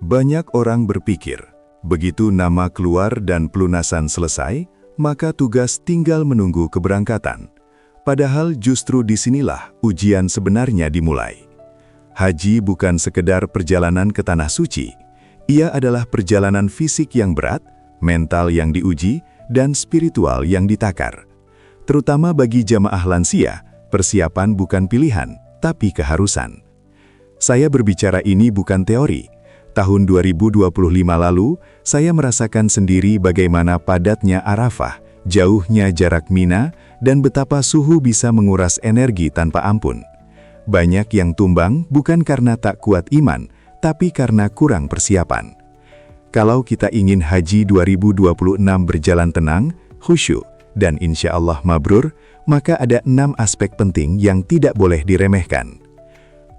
Banyak orang berpikir, begitu nama keluar dan pelunasan selesai, maka tugas tinggal menunggu keberangkatan. Padahal justru disinilah ujian sebenarnya dimulai. Haji bukan sekedar perjalanan ke tanah suci. Ia adalah perjalanan fisik yang berat, mental yang diuji, dan spiritual yang ditakar. Terutama bagi jamaah lansia, persiapan bukan pilihan, tapi keharusan. Saya berbicara ini bukan teori. Tahun 2025 lalu, saya merasakan sendiri bagaimana padatnya Arafah, jauhnya jarak Mina, dan betapa suhu bisa menguras energi tanpa ampun. Banyak yang tumbang bukan karena tak kuat iman, tapi karena kurang persiapan. Kalau kita ingin Haji 2026 berjalan tenang, khusyuk, dan insya Allah mabrur, maka ada 6 aspek penting yang tidak boleh diremehkan.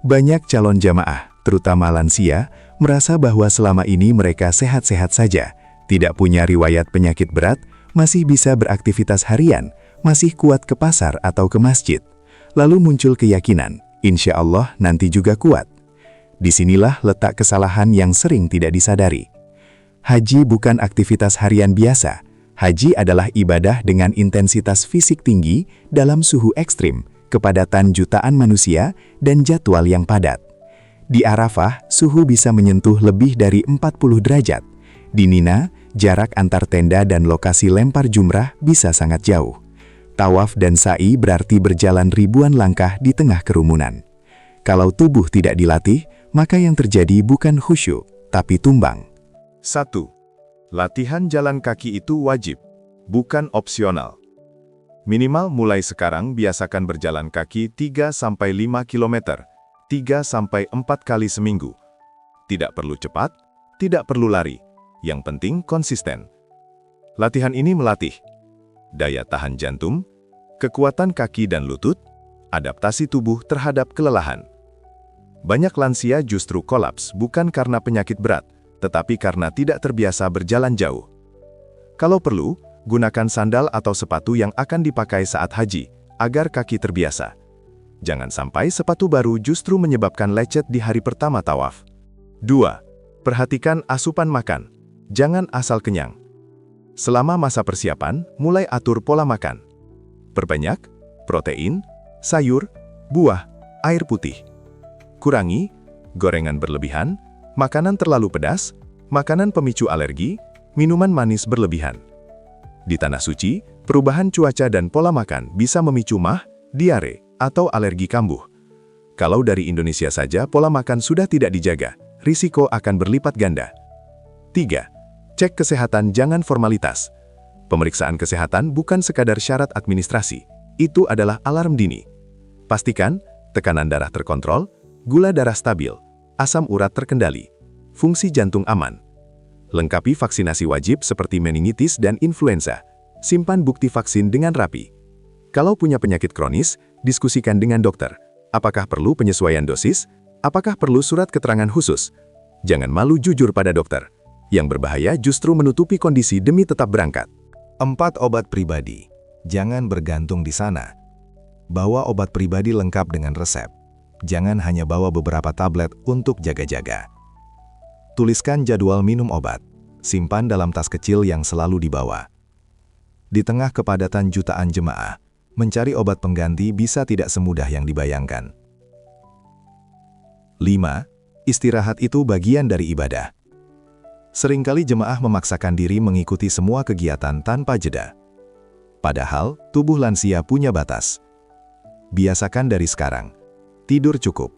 Banyak calon jamaah, terutama lansia, merasa bahwa selama ini mereka sehat-sehat saja, tidak punya riwayat penyakit berat, masih bisa beraktivitas harian, masih kuat ke pasar atau ke masjid. Lalu muncul keyakinan, insya Allah nanti juga kuat. Disinilah letak kesalahan yang sering tidak disadari. Haji bukan aktivitas harian biasa. Haji adalah ibadah dengan intensitas fisik tinggi dalam suhu ekstrim, kepadatan jutaan manusia, dan jadwal yang padat. Di Arafah, suhu bisa menyentuh lebih dari 40 derajat. Di Mina, jarak antar tenda dan lokasi lempar jumrah bisa sangat jauh. Tawaf dan sa'i berarti berjalan ribuan langkah di tengah kerumunan. Kalau tubuh tidak dilatih, maka yang terjadi bukan khusyuk, tapi tumbang. 1. Latihan jalan kaki itu wajib, bukan opsional. Minimal mulai sekarang biasakan berjalan kaki 3-5 km, 3-4 kali seminggu. Tidak perlu cepat, tidak perlu lari. Yang penting konsisten. Latihan ini melatih daya tahan jantung, kekuatan kaki dan lutut, adaptasi tubuh terhadap kelelahan. Banyak lansia justru kolaps bukan karena penyakit berat, tetapi karena tidak terbiasa berjalan jauh. Kalau perlu, gunakan sandal atau sepatu yang akan dipakai saat haji, agar kaki terbiasa. Jangan sampai sepatu baru justru menyebabkan lecet di hari pertama tawaf. 2. Perhatikan asupan makan. Jangan asal kenyang. Selama masa persiapan, mulai atur pola makan. Perbanyak protein, sayur, buah, air putih. Kurangi gorengan berlebihan, makanan terlalu pedas, makanan pemicu alergi, minuman manis berlebihan. Di tanah suci, perubahan cuaca dan pola makan bisa memicu mah, diare, atau alergi kambuh. Kalau dari Indonesia saja pola makan sudah tidak dijaga, risiko akan berlipat ganda. 3. Cek kesehatan jangan formalitas. Pemeriksaan kesehatan bukan sekadar syarat administrasi, itu adalah alarm dini. Pastikan tekanan darah terkontrol, gula darah stabil, asam urat terkendali, fungsi jantung aman. Lengkapi vaksinasi wajib seperti meningitis dan influenza. Simpan bukti vaksin dengan rapi. Kalau punya penyakit kronis, diskusikan dengan dokter. Apakah perlu penyesuaian dosis? Apakah perlu surat keterangan khusus? Jangan malu jujur pada dokter. Yang berbahaya justru menutupi kondisi demi tetap berangkat. 4. Obat pribadi. Jangan bergantung di sana. Bawa obat pribadi lengkap dengan resep. Jangan hanya bawa beberapa tablet untuk jaga-jaga. Tuliskan jadwal minum obat. Simpan dalam tas kecil yang selalu dibawa. Di tengah kepadatan jutaan jemaah, mencari obat pengganti bisa tidak semudah yang dibayangkan. 5. Istirahat itu bagian dari ibadah. Seringkali jemaah memaksakan diri mengikuti semua kegiatan tanpa jeda. Padahal, tubuh lansia punya batas. Biasakan dari sekarang. Tidur cukup.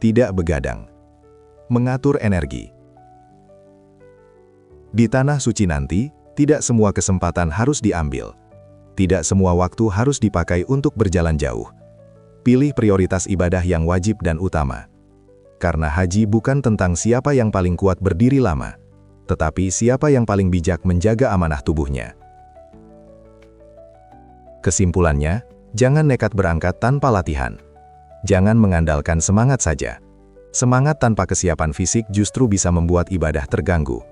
Tidak begadang. Mengatur energi. Di tanah suci nanti, tidak semua kesempatan harus diambil. Tidak semua waktu harus dipakai untuk berjalan jauh. Pilih prioritas ibadah yang wajib dan utama. Karena haji bukan tentang siapa yang paling kuat berdiri lama, tetapi siapa yang paling bijak menjaga amanah tubuhnya. Kesimpulannya, jangan nekat berangkat tanpa latihan. Jangan mengandalkan semangat saja. Semangat tanpa kesiapan fisik justru bisa membuat ibadah terganggu.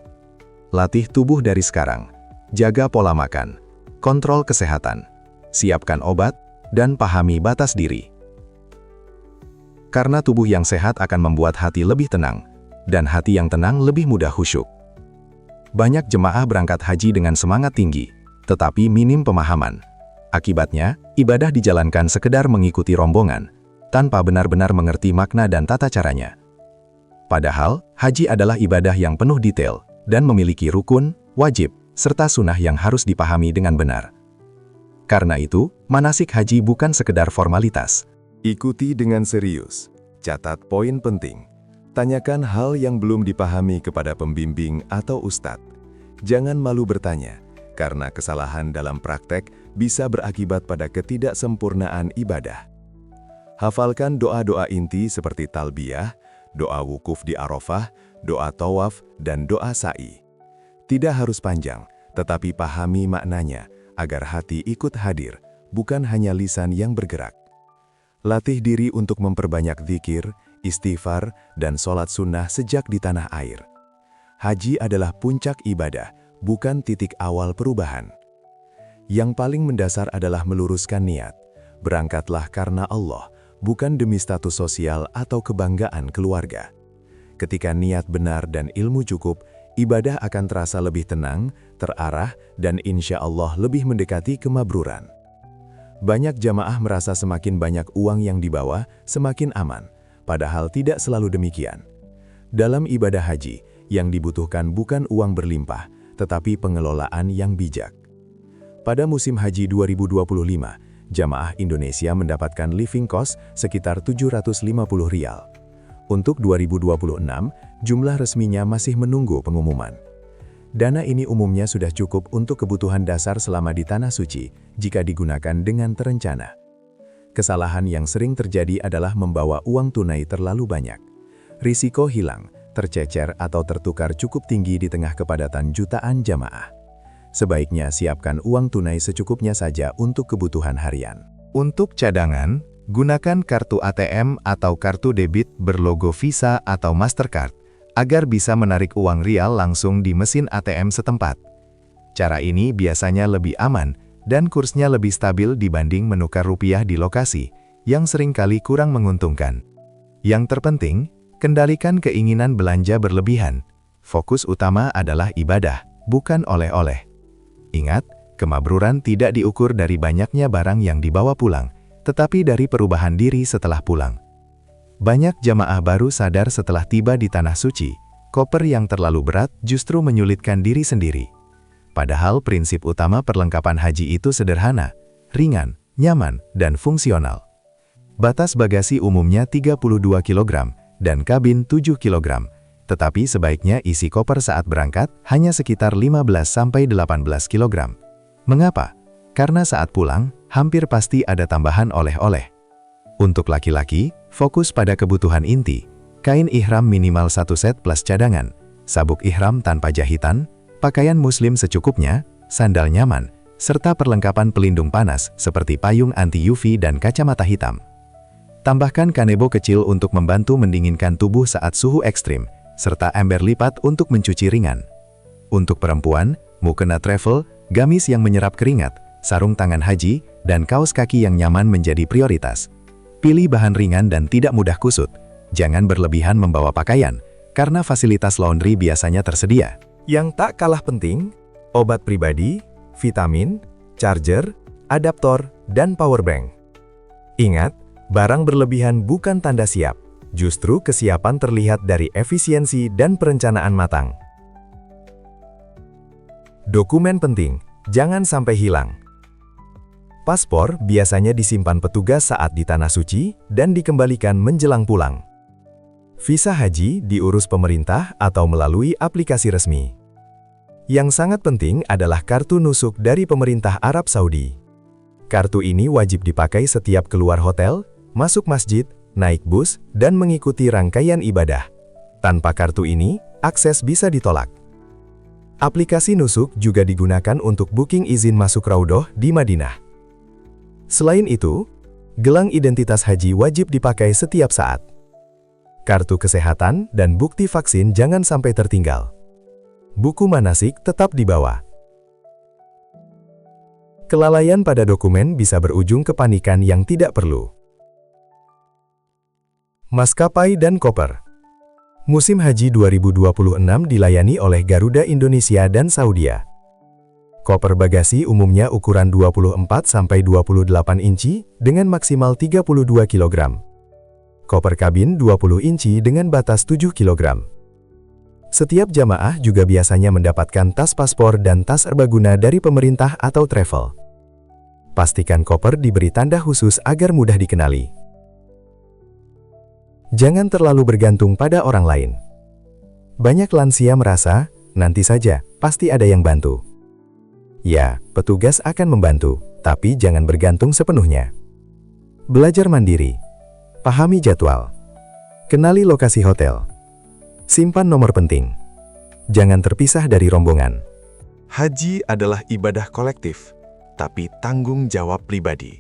Latih tubuh dari sekarang. Jaga pola makan. Kontrol kesehatan. Siapkan obat, dan pahami batas diri. Karena tubuh yang sehat akan membuat hati lebih tenang. dan hati yang tenang lebih mudah khusyuk. Banyak jemaah berangkat haji dengan semangat tinggi, tetapi minim pemahaman. Akibatnya, ibadah dijalankan sekedar mengikuti rombongan, tanpa benar-benar mengerti makna dan tata caranya. Padahal, haji adalah ibadah yang penuh detail, dan memiliki rukun, wajib, serta sunnah yang harus dipahami dengan benar. Karena itu, manasik haji bukan sekedar formalitas. Ikuti dengan serius. Catat poin penting. Tanyakan hal yang belum dipahami kepada pembimbing atau ustadz. Jangan malu bertanya, karena kesalahan dalam praktek bisa berakibat pada ketidaksempurnaan ibadah. Hafalkan doa-doa inti seperti talbiyah, doa wukuf di Arafah, doa tawaf, dan doa sa'i. Tidak harus panjang, tetapi pahami maknanya agar hati ikut hadir, bukan hanya lisan yang bergerak. Latih diri untuk memperbanyak zikir, istighfar, dan sholat sunnah sejak di tanah air. Haji adalah puncak ibadah, bukan titik awal perubahan. Yang paling mendasar adalah meluruskan niat. Berangkatlah karena Allah, bukan demi status sosial atau kebanggaan keluarga. Ketika niat benar dan ilmu cukup, ibadah akan terasa lebih tenang, terarah, dan insya Allah lebih mendekati kemabruran. Banyak jamaah merasa semakin banyak uang yang dibawa, semakin aman, padahal tidak selalu demikian. Dalam ibadah haji, yang dibutuhkan bukan uang berlimpah, tetapi pengelolaan yang bijak. Pada musim haji 2025, jamaah Indonesia mendapatkan living cost sekitar Rp750. Untuk 2026, jumlah resminya masih menunggu pengumuman. Dana ini umumnya sudah cukup untuk kebutuhan dasar selama di Tanah Suci, jika digunakan dengan terencana. Kesalahan yang sering terjadi adalah membawa uang tunai terlalu banyak. Risiko hilang, tercecer atau tertukar cukup tinggi di tengah kepadatan jutaan jamaah. Sebaiknya siapkan uang tunai secukupnya saja untuk kebutuhan harian. Untuk cadangan, gunakan kartu ATM atau kartu debit berlogo Visa atau Mastercard, agar bisa menarik uang rial langsung di mesin ATM setempat. Cara ini biasanya lebih aman, dan kursnya lebih stabil dibanding menukar rupiah di lokasi, yang seringkali kurang menguntungkan. Yang terpenting, kendalikan keinginan belanja berlebihan. Fokus utama adalah ibadah, bukan oleh-oleh. Ingat, kemabruran tidak diukur dari banyaknya barang yang dibawa pulang, tetapi dari perubahan diri setelah pulang. Banyak jamaah baru sadar setelah tiba di Tanah Suci, koper yang terlalu berat justru menyulitkan diri sendiri. Padahal prinsip utama perlengkapan haji itu sederhana, ringan, nyaman, dan fungsional. Batas bagasi umumnya 32 kg dan kabin 7 kg, tetapi sebaiknya isi koper saat berangkat hanya sekitar 15–18 kg. Mengapa? Karena saat pulang, hampir pasti ada tambahan oleh-oleh. Untuk laki-laki, fokus pada kebutuhan inti, kain ihram minimal 1 set plus cadangan, sabuk ihram tanpa jahitan, pakaian muslim secukupnya, sandal nyaman, serta perlengkapan pelindung panas seperti payung anti-UV dan kacamata hitam. Tambahkan kanebo kecil untuk membantu mendinginkan tubuh saat suhu ekstrim, serta ember lipat untuk mencuci ringan. Untuk perempuan, mukena travel, gamis yang menyerap keringat, sarung tangan haji, dan kaos kaki yang nyaman menjadi prioritas. Pilih bahan ringan dan tidak mudah kusut. Jangan berlebihan membawa pakaian, karena fasilitas laundry biasanya tersedia. Yang tak kalah penting, obat pribadi, vitamin, charger, adaptor, dan powerbank. Ingat, barang berlebihan bukan tanda siap. Justru kesiapan terlihat dari efisiensi dan perencanaan matang. Dokumen penting, jangan sampai hilang. Paspor biasanya disimpan petugas saat di Tanah Suci dan dikembalikan menjelang pulang. Visa haji diurus pemerintah atau melalui aplikasi resmi. Yang sangat penting adalah kartu nusuk dari pemerintah Arab Saudi. Kartu ini wajib dipakai setiap keluar hotel, masuk masjid, naik bus, dan mengikuti rangkaian ibadah. Tanpa kartu ini, akses bisa ditolak. Aplikasi nusuk juga digunakan untuk booking izin masuk Raudhoh di Madinah. Selain itu, gelang identitas haji wajib dipakai setiap saat. Kartu kesehatan dan bukti vaksin jangan sampai tertinggal. Buku manasik tetap dibawa. Kelalaian pada dokumen bisa berujung kepanikan yang tidak perlu. Maskapai dan koper. Musim Haji 2026 dilayani oleh Garuda Indonesia dan Saudia. Koper bagasi umumnya ukuran 24-28 inci dengan maksimal 32 kg. Koper kabin 20 inci dengan batas 7 kg. Setiap jamaah juga biasanya mendapatkan tas paspor dan tas serbaguna dari pemerintah atau travel. Pastikan koper diberi tanda khusus agar mudah dikenali. Jangan terlalu bergantung pada orang lain. Banyak lansia merasa, nanti saja, pasti ada yang bantu. Ya, petugas akan membantu, tapi jangan bergantung sepenuhnya. Belajar mandiri. Pahami jadwal. Kenali lokasi hotel. Simpan nomor penting. Jangan terpisah dari rombongan. Haji adalah ibadah kolektif, tapi tanggung jawab pribadi.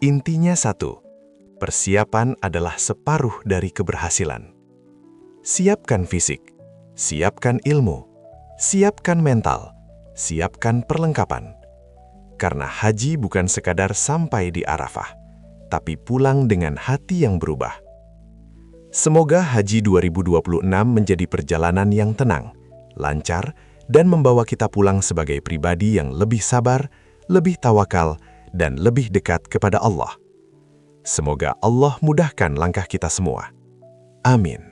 Intinya satu. Persiapan adalah separuh dari keberhasilan. Siapkan fisik, siapkan ilmu, siapkan mental, siapkan perlengkapan. Karena haji bukan sekadar sampai di Arafah, tapi pulang dengan hati yang berubah. Semoga Haji 2026 menjadi perjalanan yang tenang, lancar, dan membawa kita pulang sebagai pribadi yang lebih sabar, lebih tawakal, dan lebih dekat kepada Allah. Semoga Allah mudahkan langkah kita semua. Amin.